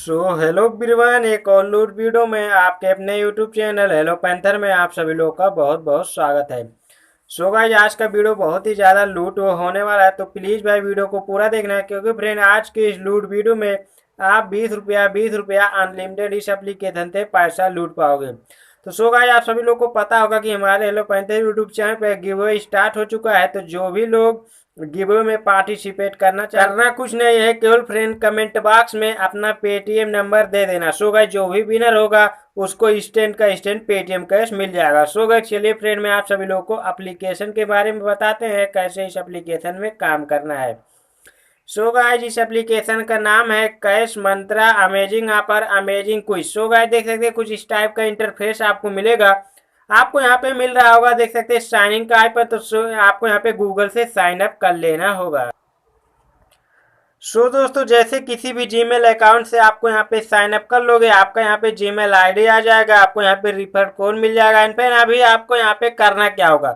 Hello everyone, एक और लूट वीडियो में आपके अपने यूट्यूब चैनल हेलो पैंथर में आप सभी लोगों का बहुत बहुत स्वागत है। गाइस, आज का वीडियो बहुत ही ज़्यादा लूट होने वाला है, तो प्लीज़ भाई वीडियो को पूरा देखना है, क्योंकि फ्रेंड आज के इस लूट वीडियो में आप 20 रुपया अनलिमिटेड इस एप्लीकेशन से पैसा लूट पाओगे। तो गाइस, आप सभी लोग को पता होगा कि हमारे हेलो पैंथर यूट्यूब चैनल पर गिव अवे स्टार्ट हो चुका है। तो जो भी लोग गिव अवे में पार्टिसिपेट करना कुछ नहीं है, केवल फ्रेंड कमेंट बॉक्स में अपना पेटीएम नंबर दे देना। गाइस, जो भी विनर होगा उसको इंस्टेंट का इंस्टेंट पेटीएम कैश मिल जाएगा। गाइस, चलिए फ्रेंड मैं आप सभी लोगों को एप्लीकेशन के बारे में बताते हैं, कैसे इस एप्लीकेशन में काम करना है। गाइस, इस एप्लीकेशन का नाम है cash Mantra amazing offer amazing quiz. Guys, देख सकते हैं कुछ इस टाइप का इंटरफेस आपको मिलेगा। आपको यहाँ पे मिल रहा होगा, देख सकते हैं साइन इन का पर, तो आपको यहाँ पे गूगल से साइन अप कर लेना होगा। दोस्तों, जैसे किसी भी जीमेल अकाउंट से आपको यहाँ पे साइन अप कर लोगे, आपका यहाँ पे जीमेल आईडी आ जाएगा, आपको यहाँ पे रिफर कोड मिल जाएगा। एंड फिर अभी आपको यहाँ पे करना क्या होगा,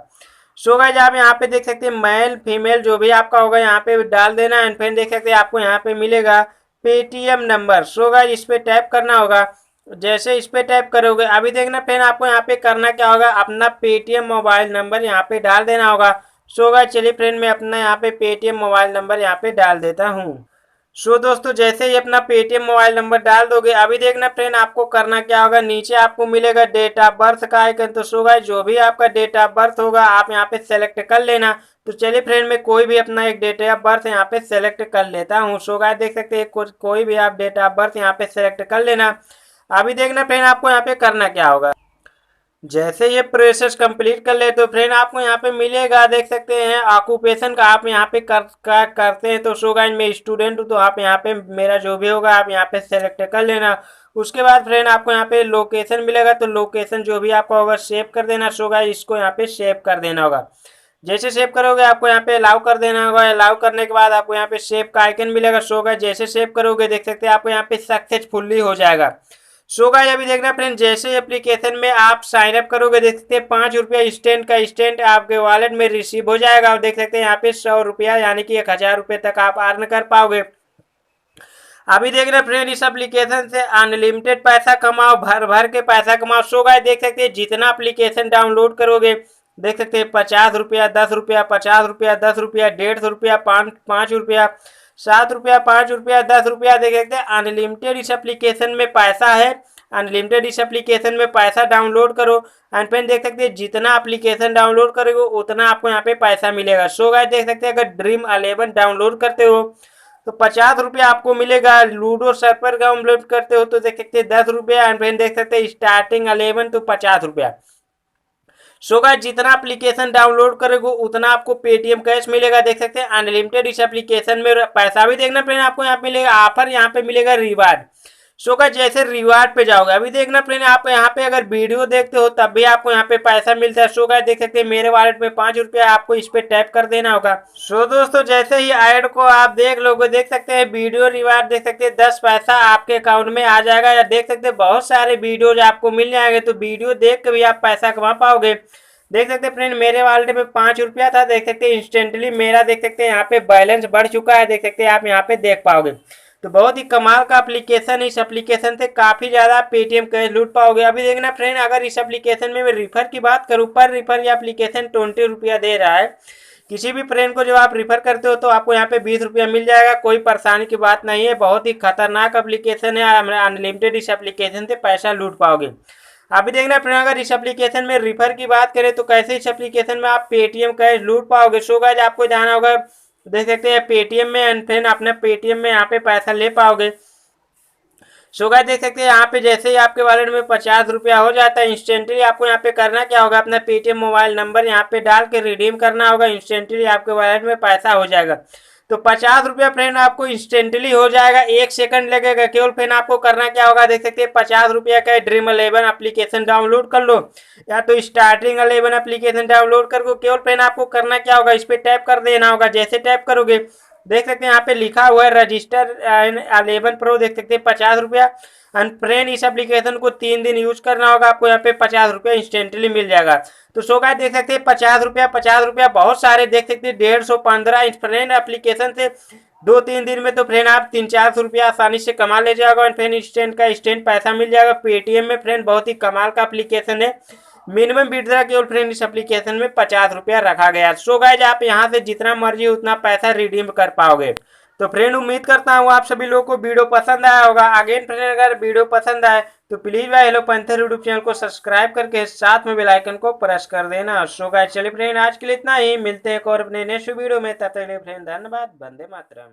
गाइस आप यहाँ पे देख सकते हैं मेल फीमेल जो भी आपका होगा यहाँ पे डाल देना। एंड फिर देख सकते हैं आपको यहाँ पे मिलेगा पेटीएम नंबर। गाइस इस पे टैप करना होगा। जैसे इस पे टैप करोगे अभी देखना फ्रेंड आपको यहाँ पे करना क्या होगा, अपना पेटीएम मोबाइल नंबर यहाँ पे डाल देना होगा। गाइस चलिए फ्रेंड मैं अपना यहाँ पे पेटीएम मोबाइल नंबर यहाँ पे डाल देता हूँ। दोस्तों, जैसे ही अपना पेटीएम मोबाइल नंबर डाल दोगे अभी देखना फ्रेंड आपको करना क्या होगा, नीचे आपको मिलेगा डेट ऑफ बर्थ का आइकन। तो गाइस जो भी आपका डेट ऑफ बर्थ होगा आप यहाँ पे सेलेक्ट कर लेना। तो चलिए फ्रेंड मैं कोई भी अपना एक डेट ऑफ बर्थ यहाँ पे सेलेक्ट कर लेता हूँ। गाइस देख सकते हैं कोई भी आप डेट ऑफ बर्थ यहाँ पे सेलेक्ट कर लेना। अभी देखना फ्रेंड आपको यहाँ पे करना क्या होगा, जैसे ये प्रोसेस कंप्लीट कर ले तो फ्रेंड आपको यहाँ पे मिलेगा, देख सकते हैं ऑक्यूपेशन का आप यहाँ पे करते हैं। तो गाइस मैं स्टूडेंट हूँ, तो आप यहाँ पे मेरा जो भी होगा आप यहाँ पे सेलेक्ट कर लेना। उसके बाद फ्रेंड आपको यहाँ पे लोकेशन मिलेगा, तो लोकेशन जो भी आपका होगा सेव कर देना। गाइस इसको यहाँ पे सेव कर देना होगा। जैसे सेव करोगे आपको यहाँ पे अलाउ कर देना होगा। अलाउ करने के बाद आपको यहाँ पे सेव का आइकन मिलेगा। गाइस जैसे सेव करोगे देख सकते हैं आपको यहाँ पे सक्सेसफुली हो जाएगा। गाइस अभी देखना फ्रेंड जैसे एप्लीकेशन में आप साइन अप करोगे देख सकते हैं 5 रुपया इंस्टेंट का इंस्टेंट आपके वॉलेट में रिसीव हो जाएगा। और देख सकते हैं यहाँ पे 100 रुपया यानी कि 1000 रुपये तक आप अर्न कर पाओगे। अभी देखना फ्रेंड इस एप्लीकेशन से अनलिमिटेड पैसा कमाओ, भर भर के पैसा कमाओ। गाइस देख सकते हैं जितना एप्लीकेशन डाउनलोड करोगे देख सकते हैं 50 रुपया 10 रुपया 50 रुपया 10 रुपया 150 रुपया 5 रुपया 7 रुपया 5 रुपया 10 रुपया। देख सकते हैं अनलिमिटेड इस एप्लीकेशन में पैसा है। अनलिमिटेड इस एप्लीकेशन में पैसा डाउनलोड करो। एंड फिर देख सकते हैं जितना एप्लीकेशन डाउनलोड करोगे उतना आपको यहाँ पे पैसा मिलेगा। गाइस देख सकते हैं अगर ड्रीम 11 डाउनलोड करते हो तो 50 रुपया आपको मिलेगा। लूडो सर्वर डाउनलोड करते हो तो देख सकते हैं 10 रुपया। एंड फिर देख सकते हैं स्टार्टिंग 11 तो 50 रुपया। गाइस जितना एप्लीकेशन डाउनलोड करोगे उतना आपको पेटीएम कैश मिलेगा। देख सकते हैं अनलिमिटेड इस एप्लीकेशन में पैसा भी देखना फ्रेंड आपको यहाँ मिलेगा ऑफर, यहाँ पे मिलेगा रिवार्ड। गाइस जैसे रिवार्ड पे जाओगे अभी देखना फ्रेंड आप यहाँ पे अगर वीडियो देखते हो तब भी आपको यहाँ पे पैसा मिलता है। गाइस देख सकते हैं मेरे वॉलेट में 5 रुपया, आपको इस पे टैप कर देना होगा। दोस्तों जैसे ही ऐड को आप देख लोगे देख सकते हैं वीडियो रिवार्ड देख सकते हैं 10 पैसा आपके अकाउंट में आ जाएगा। या देख सकते हैं बहुत सारे वीडियोज आपको मिल जाएंगे, तो वीडियो देख के भी आप पैसा कमा पाओगे। देख सकते हैं फ्रेंड मेरे वॉलेट में 5 रुपया था, देख सकते हैं इंस्टेंटली मेरा देख सकते हैं यहाँ पे बैलेंस बढ़ चुका है। देख सकते हैं आप यहाँ पे देख पाओगे। तो बहुत ही कमाल का एप्लीकेशन है, इस एप्लीकेशन से काफ़ी ज़्यादा पेटीएम कैश लूट पाओगे। अभी देखना फ्रेंड अगर इस एप्लीकेशन में मैं रिफर की बात करूँ, पर रिफर ये एप्लीकेशन 20 रुपया दे रहा है। किसी भी फ्रेंड को जब आप रिफर करते हो तो आपको यहाँ पे 20 रुपया मिल जाएगा। कोई परेशानी की बात नहीं है, बहुत ही खतरनाक एप्लीकेशन है। अनलिमिटेड इस एप्लीकेशन से पैसा लूट पाओगे। अभी देखना फ्रेंड अगर इस एप्लीकेशन में रिफर की बात करें तो कैसे इस एप्लीकेशन में आप पेटीएम कैश लूट पाओगे। गाइस आपको जाना होगा, देख सकते हैं पेटीएम में। एंड फिर अपने पेटीएम में यहाँ पे पैसा ले पाओगे। गाइस देख सकते हैं यहाँ पे जैसे ही आपके वॉलेट में 50 रुपया हो जाता है इंस्टेंटली आपको यहाँ पे करना क्या होगा, अपना पेटीएम मोबाइल नंबर यहाँ पे डाल के रिडीम करना होगा। इंस्टेंटली आपके वॉलेट में पैसा हो जाएगा। तो 50 रुपया फ्रेंड आपको इंस्टेंटली हो जाएगा, 1 सेकंड लगेगा केवल। फ्रेंड आपको करना क्या होगा, देख सकते हैं 50 रुपया का ड्रीम 11 एप्लीकेशन डाउनलोड कर लो, या तो स्टार्टिंग 11 एप्लीकेशन डाउनलोड कर लो। केवल फ्रेंड आपको करना क्या होगा, इस पर टैप कर देना होगा। जैसे टैप करोगे देख सकते हैं यहाँ पे लिखा हुआ है रजिस्टर 11 प्रो, देख सकते हैं 50 रुपया। एंड फ्रेंड इस एप्लीकेशन को 3 दिन यूज करना होगा, आपको यहाँ पे 50 रुपया इंस्टेंटली मिल जाएगा। तो गाइस देख सकते हैं 50 रुपया बहुत सारे देख सकते हैं 150 15 फ्रेंड एप्लीकेशन से 2-3 दिन में तो फ्रेंड आप 300-400 रुपया आसानी से कमा ले जाओगे। और फ्रेंड इंस्टेंट का इंस्टेंट पैसा मिल जाएगा पेटीएम में। फ्रेंड बहुत ही कमाल का एप्लीकेशन है। मिनिमम विड्रॉ केवल फ्रेंड इस एप्लीकेशन में 50 रुपया रखा गया। सो गाइस आप यहाँ से जितना मर्जी उतना पैसा रिडीम कर पाओगे। तो फ्रेंड उम्मीद करता हूँ आप सभी लोगों को वीडियो पसंद आया होगा। अगेन फ्रेंड अगर वीडियो पसंद आए तो प्लीज भाई हेलो पैंथर यूट्यूब चैनल को सब्सक्राइब करके साथ में बेल आइकन को प्रेस कर देना। सो गाइस चलिए फ्रेंड आज के लिए इतना ही, मिलते हैं एक और अपने नेक्स्ट वीडियो में। तब तक के लिए फ्रेंड धन्यवाद। वंदे मातरम।